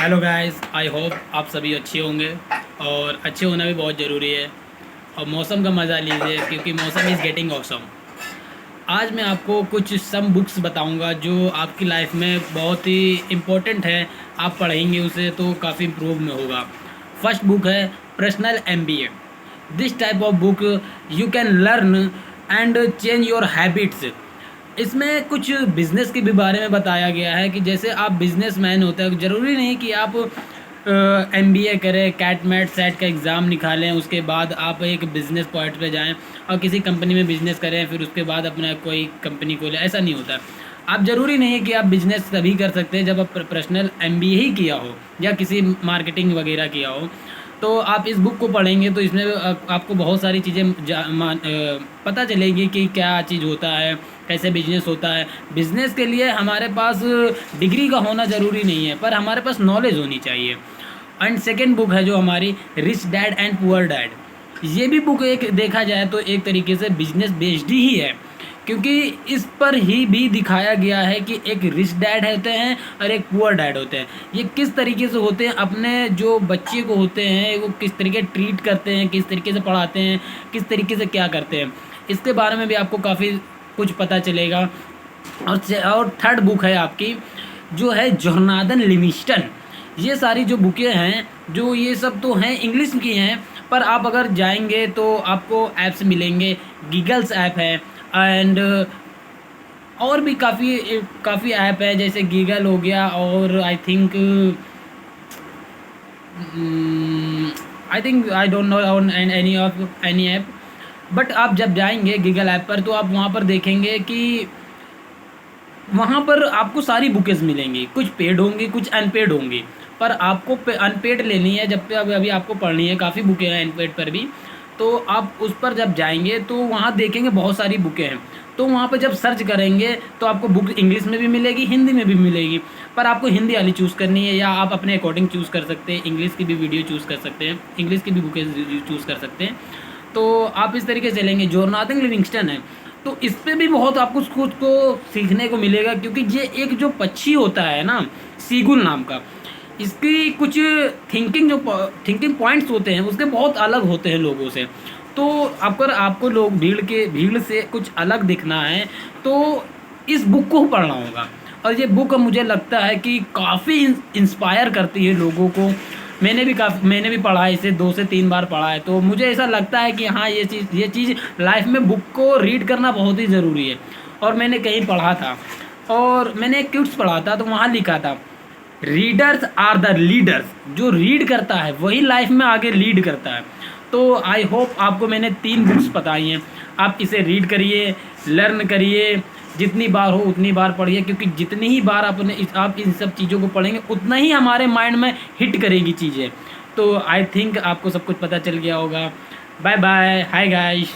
Hello guys, I hope आप सभी अच्छे होंगे। और अच्छे होना भी बहुत ज़रूरी है। और मौसम का मज़ा लीजिए क्योंकि मौसम इज़ गेटिंग ऑसम। आज मैं आपको कुछ सम बुक्स बताऊंगा जो आपकी लाइफ में बहुत ही इम्पोर्टेंट है। आप पढ़ेंगे उसे तो काफ़ी इम्प्रूव में होगा। फर्स्ट बुक है personal MBA। This type of book you can learn and change your habits. इसमें कुछ बिजनेस के भी बारे में बताया गया है कि जैसे आप बिजनेसमैन होते हैं, ज़रूरी नहीं कि आप MBA करें, कैट मैट सेट का एग्ज़ाम निकालें, उसके बाद आप एक बिज़नेस पॉइंट पे जाएं और किसी कंपनी में बिज़नेस करें, फिर उसके बाद अपना कोई कंपनी खोलें। ऐसा नहीं होता। आप ज़रूरी नहीं है कि आप बिज़नेस तभी कर सकते हैं जब आप पर्सनल MBA ही किया हो या किसी मार्केटिंग वगैरह किया हो। तो आप इस बुक को पढ़ेंगे तो इसमें आपको बहुत सारी चीज़ें पता चलेगी कि क्या चीज़ होता है, कैसे बिजनेस होता है। बिजनेस के लिए हमारे पास डिग्री का होना ज़रूरी नहीं है, पर हमारे पास नॉलेज होनी चाहिए। एंड सेकेंड बुक है जो हमारी rich dad and poor dad. ये भी बुक एक देखा जाए तो एक तरीके से बिजनेस बेस्ड ही है, क्योंकि इस पर ही भी दिखाया गया है कि एक रिच डैड होते हैं और एक पुअर डैड होते हैं। ये किस तरीके से होते हैं, अपने जो बच्चे को होते हैं वो किस तरीके ट्रीट करते हैं, किस तरीके से पढ़ाते हैं, किस तरीके से क्या करते हैं, इसके बारे में भी आपको काफ़ी कुछ पता चलेगा। और थर्ड बुक है आपकी जो है जोनाथन लिविंगस्टन। ये सारी जो बुकें हैं, जो ये सब तो हैं इंग्लिश की हैं, पर आप अगर जाएंगे तो आपको ऐप्स मिलेंगे। गीगल्स ऐप है एंड और भी काफ़ी काफ़ी ऐप है, जैसे गीगल हो गया और I think I don't know on any app. But आप जब जाएंगे गीगल ऐप पर तो आप वहाँ पर देखेंगे कि वहाँ पर आपको सारी बुकें मिलेंगी। कुछ पेड होंगी, कुछ अनपेड होंगी, पर आपको अनपेड लेनी है। जब पे अभी अभी आपको पढ़नी है, काफ़ी बुकें हैं अनपेड पर भी। तो आप उस पर जब जाएंगे तो वहाँ देखेंगे बहुत सारी बुकें हैं। तो वहाँ पर जब सर्च करेंगे तो आपको बुक इंग्लिश में भी मिलेगी, हिंदी में भी मिलेगी, पर आपको हिंदी वाली चूज़ करनी है, या आप अपने अकॉर्डिंग चूज़ कर सकते हैं। इंग्लिश की भी वीडियो चूज़ कर सकते हैं, इंग्लिश की भी बुकें चूज़ कर सकते हैं। तो आप इस तरीके से चलेंगे। जोनाथन लिविंगस्टन है तो इस पे भी बहुत आपको कुछ को सीखने को मिलेगा, क्योंकि ये एक जो पक्षी होता है ना, सीगुल नाम का, इसकी कुछ थिंकिंग पॉइंट्स होते हैं उसके बहुत अलग होते हैं लोगों से। तो अगर आपको लोग भीड़ से कुछ अलग दिखना है तो इस बुक को पढ़ना होगा। और ये बुक मुझे लगता है कि काफ़ी इंस्पायर करती है लोगों को। मैंने भी पढ़ा है, इसे 2 से 3 बार पढ़ा है, तो मुझे ऐसा लगता है कि हाँ, ये चीज़ लाइफ में बुक को रीड करना बहुत ही ज़रूरी है। और मैंने कहीं पढ़ा था, और मैंने एक क्विज़ पढ़ा था, तो वहाँ लिखा था रीडर्स आर द लीडर्स। जो रीड करता है वही लाइफ में आगे लीड करता है। तो आई होप आपको मैंने 3 बुक्स बताई हैं, आप इसे रीड करिए, लर्न करिए, जितनी बार हो उतनी बार पढ़िए, क्योंकि जितनी ही बार आप इन सब चीज़ों को पढ़ेंगे उतना ही हमारे माइंड में हिट करेगी चीज़ें। तो आई थिंक आपको सब कुछ पता चल गया होगा। Bye bye, hi guys.